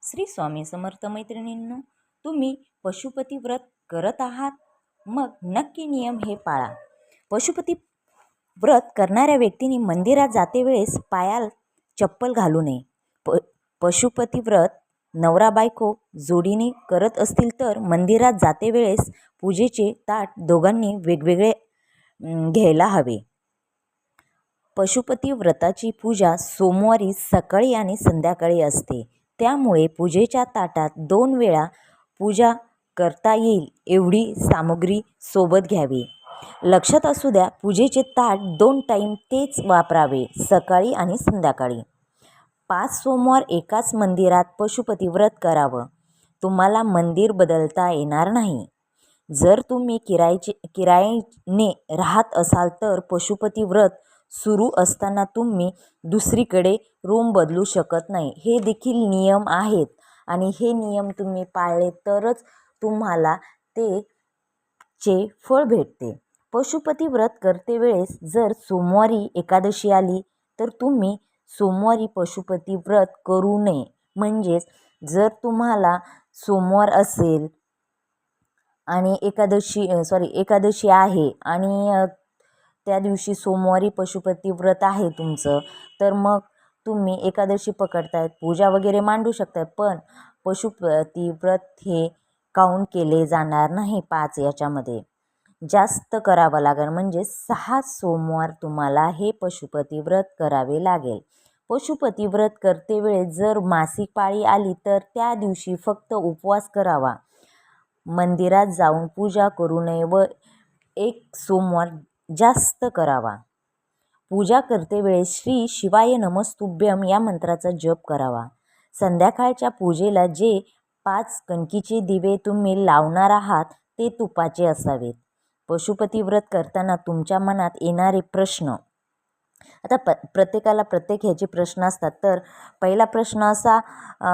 श्री स्वामी समर्थ मैत्रिणींनो, तुम्ही पशुपती व्रत करत आहात? मग नक्की नियम हे पाळा. पशुपती व्रत करणाऱ्या व्यक्तीने मंदिरात जाते वेळेस पायात चप्पल घालू नये. पशुपती व्रत नवरा बायको जोडीने करत असतील तर मंदिरात जाते वेळेस पूजेचे ताट दोघांनी वेगवेगळे घ्यायला हवे. पशुपती व्रताची पूजा सोमवारी सकाळी आणि संध्याकाळी असते. त्यामुळे पूजेच्या ताटात 2 वेळा पूजा करता येईल एवढी सामग्री सोबत घ्यावी. लक्षात असू द्या, पूजेचे ताट 2 टाईम तेच वापरावे, सकाळी आणि संध्याकाळी. 5 सोमवार एकाच मंदिरात पशुपती व्रत करावं. तुम्हाला मंदिर बदलता येणार नाही. जर तुम्ही किरायाने राहत असाल तर पशुपती व्रत सुरू असताना तुम्ही दुसरीकडे रूम बदलू शकत नाही. हे देखील नियम आहेत आणि हे नियम तुम्ही पाळले तरच तुम्हाला चे फळ भेटते. पशुपती व्रत करते वेळेस जर सोमवारी एकादशी आली तर तुम्ही सोमवारी पशुपती व्रत करू नये. म्हणजेच जर तुम्हाला सोमवार असेल आणि एकादशी आहे आणि त्या दिवशी सोमवारी पशुपती व्रत आहे तुमचं, तर मग तुम्ही एकादशी पकडतायत, पूजा वगैरे मांडू शकताय, पण पशुपती व्रत हे काउंट केले जाणार नाही. 5 याच्यामध्ये जास्त करावं लागेल, म्हणजे 6 सोमवार तुम्हाला हे पशुपती व्रत करावे लागेल. पशुपती व्रत करते वेळेस जर मासिक पाळी आली तर त्या दिवशी फक्त उपवास करावा. मंदिरात जाऊन पूजा करू नये व 1 सोमवार जास्त करावा. पूजा करते वेळेस श्री शिवाय नमस्तुभ्यम या मंत्राचा जप करावा. संध्याकाळच्या पूजेला जे 5 कणकीचे दिवे तुम्ही लावणार आहात ते तुपाचे असावेत. पशुपती व्रत करताना तुमच्या मनात येणारे प्रश्न, आता प्रत्येकाला प्रत्येक ह्याचे प्रश्न असतात. तर पहिला प्रश्न असा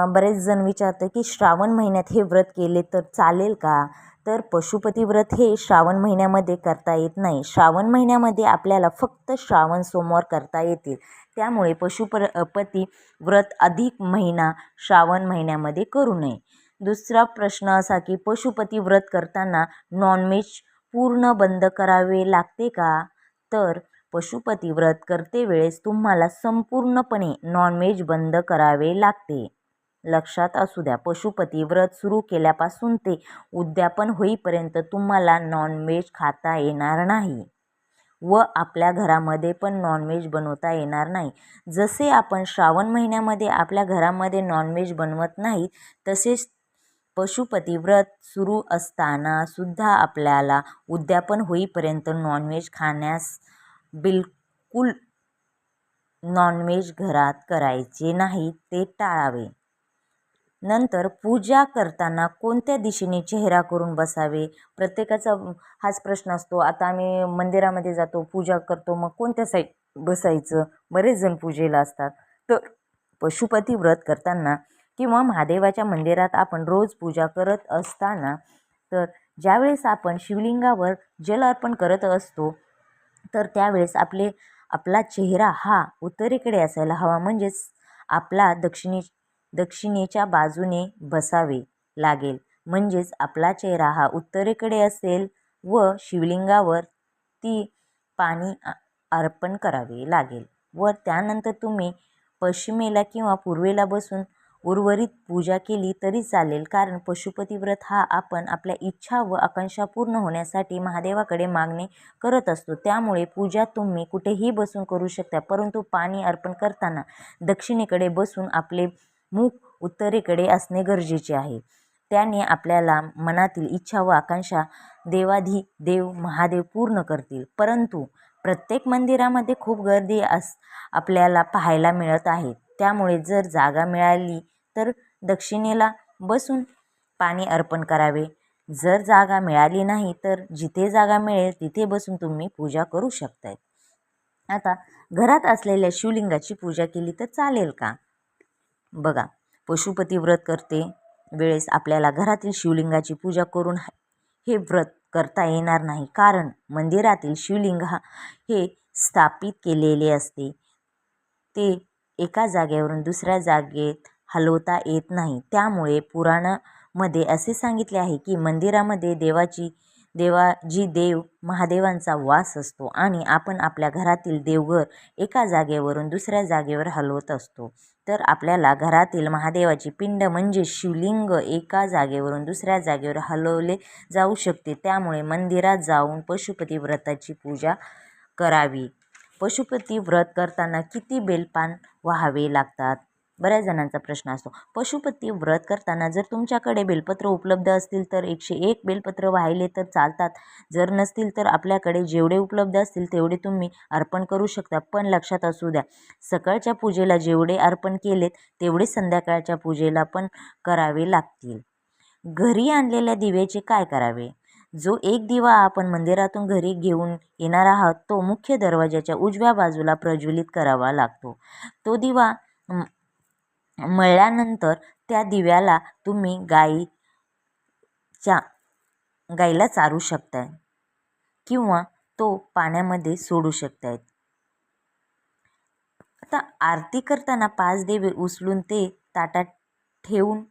बरेच जण विचारतात की श्रावण महिन्यात हे व्रत केले तर चालेल का? तर पशुपती व्रत हे श्रावण महिन्यामध्ये करता येत नाही. श्रावण महिन्यामध्ये आपल्याला फक्त श्रावण सोमवार करता येतील. त्यामुळे पशुपती व्रत अधिक महिना श्रावण महिन्यामध्ये करू नये. दुसरा प्रश्न असा की पशुपती व्रत करताना नॉनव्हेज पूर्ण बंद करावे लागते का? तर पशुपती व्रत करते वेळेस तुम्हाला संपूर्णपणे नॉनव्हेज बंद करावे लागते. लक्षात असू द्या, पशुपती व्रत सुरू केल्यापासून ते उद्यापन होईपर्यंत तुम्हाला नॉनव्हेज खाता येणार नाही व आपल्या घरामध्ये पण नॉनव्हेज बनवता येणार नाही. जसे आपण श्रावण महिन्यामध्ये आपल्या घरामध्ये नॉनव्हेज बनवत नाही, तसेच पशुपती व्रत सुरू असताना सुद्धा आपल्याला उद्यापन होईपर्यंत नॉनव्हेज खाण्यास बिलकुल नॉनव्हेज घरात करायचे नाही, ते टाळावे. नंतर पूजा करताना कोणत्या दिशेने चेहरा करून बसावे? प्रत्येकाचा हाच प्रश्न असतो. आता आम्ही मंदिरामध्ये जातो, पूजा करतो, मग कोणत्या साईड बसायचं? बरेच जण पूजेला असतात. तर पशुपती व्रत करताना किंवा महादेवाच्या मंदिरात आपण रोज पूजा करत असताना, तर ज्यावेळेस आपण शिवलिंगावर जल अर्पण करत असतो तर त्यावेळेस आपला चेहरा हा उत्तरेकडे असायला हवा. म्हणजेच आपला दक्षिणेच्या बाजूने बसावे लागेल. म्हणजेच आपला चेहरा हा उत्तरेकडे असेल व शिवलिंगावर ती पाणी अर्पण करावे लागेल व त्यानंतर तुम्ही पश्चिमेला किंवा पूर्वेला बसून उर्वरित पूजा केली तरी चालेल. कारण पशुपती व्रत हा आपण आपल्या इच्छा व आकांक्षा पूर्ण होण्यासाठी महादेवाकडे मागणी करत असतो. त्यामुळे पूजा तुम्ही कुठेही बसून करू शकता, परंतु पाणी अर्पण करताना दक्षिणेकडे बसून आपले मुख उत्तरेकडे असणे गरजेचे आहे. त्याने आपल्याला मनातील इच्छा व आकांक्षा देवाधिदेव महादेव पूर्ण करतील. परंतु प्रत्येक मंदिरामध्ये खूप गर्दी आपल्याला पाहायला मिळत आहे. त्यामुळे जर जागा मिळाली तर दक्षिणेला बसून पाणी अर्पण करावे. जर जागा मिळाली नाही तर जिथे जागा मिळेल तिथे बसून तुम्ही पूजा करू शकताय. आता घरात असलेल्या शिवलिंगाची पूजा केली तर चालेल का? बघा, पशुपती व्रत करते वेळेस आपल्याला घरातील शिवलिंगाची पूजा करून हे व्रत करता येणार नाही. कारण मंदिरातील शिवलिंग हे स्थापित केलेले असते. ते एका जागेवरून दुसऱ्या जागेत हलवता येत नाही. त्यामुळे पुराणामध्ये असे सांगितले आहे की मंदिरामध्ये देव महादेवांचा वास असतो आणि आपण आपल्या घरातील देवघर एका जागेवरून दुसऱ्या जागेवर हलवत असतो. तर आपल्याला घरातील महादेवाची पिंड म्हणजे शिवलिंग एका जागेवरून दुसऱ्या जागेवर हलवले जाऊ शकते. त्यामुळे मंदिरात जाऊन पशुपती व्रताची पूजा करावी. पशुपती व्रत करताना किती बेलपान व्हावे लागतात? बऱ्याच जणांचा प्रश्न असतो. पशुपती व्रत करताना जर तुमच्याकडे बेलपत्र उपलब्ध असतील तर 101 बेलपत्र वाहिले तर चालतात. जर नसतील तर आपल्याकडे जेवढे उपलब्ध असतील तेवढे तुम्ही अर्पण करू शकता. पण लक्षात असू द्या, सकाळच्या पूजेला जेवढे अर्पण केलेत तेवढे संध्याकाळच्या पूजेला पण करावे लागतील. घरी आणलेल्या दिव्याचे काय करावे? जो एक दिवा आपण मंदिरातून घरी घेऊन येणार आहात तो मुख्य दरवाजाच्या उजव्या बाजूला प्रज्वलित करावा लागतो. तो दिवा मळल्यानंतर त्या दिव्याला तुम्ही गाईला चारू शकताय किंवा तो पाण्यामध्ये सोडू शकतायत. आता आरती करताना 5 दिवे उचलून ते ताटात ठेवून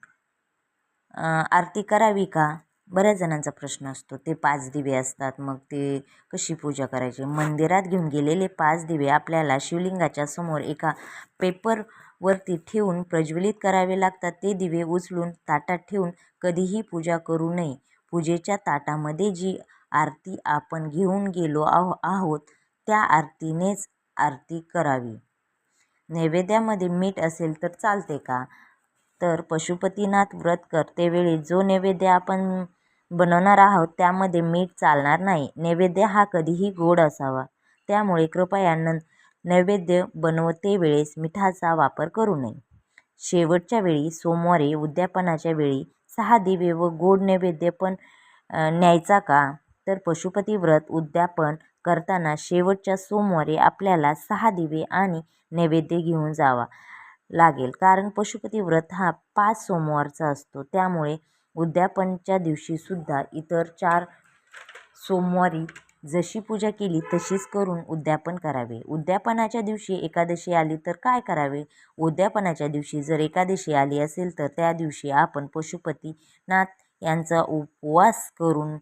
आरती करावी का? बऱ्याच जणांचा प्रश्न असतो. ते 5 दिवे असतात, मग ते कशी पूजा करायची? मंदिरात घेऊन गेलेले 5 दिवे आपल्याला शिवलिंगाच्या समोर एका पेपरवरती ठेवून प्रज्वलित करावे लागतात. ते दिवे उचलून ताटात ठेवून कधीही पूजा करू नये. पूजेच्या ताटामध्ये जी आरती आपण घेऊन गेलो आहोत त्या आरतीनेच आरती करावी. नैवेद्यामध्ये मीठ असेल तर चालते का? तर पशुपतीनाथ व्रत करतेवेळी जो नैवेद्य आपण बनवणार आहोत त्यामध्ये मीठ चालणार नाही. नैवेद्य हा कधीही गोड असावा. त्यामुळे कृपया नैवेद्य बनवतेवेळेस मिठाचा वापर करू नये. शेवटच्या वेळी सोमवारी उद्यापनाच्या वेळी 6 दिवे व गोड नैवेद्य पण न्यायचा का? तर पशुपती व्रत उद्यापन करताना शेवटच्या सोमवारी आपल्याला 6 दिवे आणि नैवेद्य घेऊन जावा लागेल. कारण पशुपती व्रत हा 5 सोमवारचा असतो. त्यामुळे उद्यापनच्या दिवशी सुद्धा इतर 4 सोमवारी जशी पूजा केली तशीच करून उद्यापन करावे. उद्यापनाच्या दिवशी एकादशी आली तर काय करावे? उद्यापनाच्या दिवशी जर एकादशी आली असेल तर त्या दिवशी आपण पशुपतीनाथ यांचा उपवास करून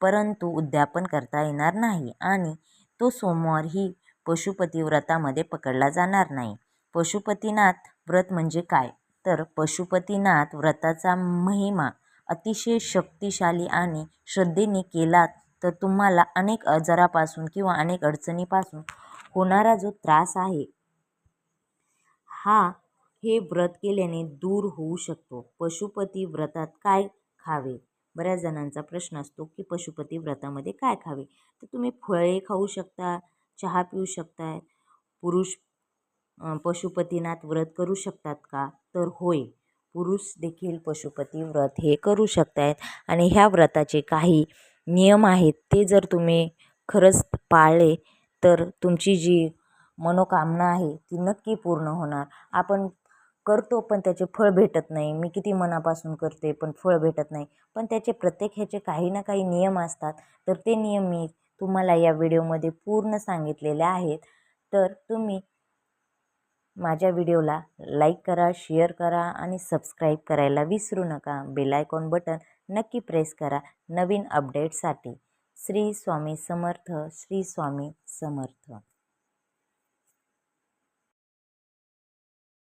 परंतु उद्यापन करता येणार नाही आणि तो सोमवार ही पशुपती व्रतामध्ये पकडला जाणार नाही. पशुपतीनाथ व्रत म्हणजे काय? तर पशुपतीनाथ व्रताचा महिमा अतिशय शक्तिशाली आणि श्रद्धेने केलात तर तुम्हाला अनेक आजारापासून किंवा अनेक अडचणीपासून होणारा जो त्रास आहे हे व्रत केल्याने दूर होऊ शकतो. पशुपती व्रतात काय खावे? बऱ्याच जणांचा प्रश्न असतो की पशुपती व्रतामध्ये काय खावे? तर तुम्ही फळे खाऊ शकता, चहा पिऊ शकता. पशुपतीनाथ व्रत करू शकतात का? तर होय, पुरुष देखील पशुपती व्रत हे करू शकतात आणि ह्या व्रताचे काही नियम आहेत. ते जर तुम्ही खरंच पाळले तर तुमची जी मनोकामना आहे ती नक्की पूर्ण होणार. आपण करतो पण त्याचे फळ भेटत नाही. मी किती मनापासून करते पण फळ भेटत नाही. पण त्याचे प्रत्येक ह्याचे काही ना काही नियम असतात. तर ते नियम मी तुम्हाला या व्हिडिओमध्ये पूर्ण सांगितलेले आहेत. तर तुम्ही माझ्या व्हिडिओला लाईक करा, शेअर करा आणि सबस्क्राईब करायला विसरू नका. बेल आयकॉन बटन नक्की प्रेस करा नवीन अपडेटसाठी. श्री स्वामी समर्थ. श्री स्वामी समर्थ.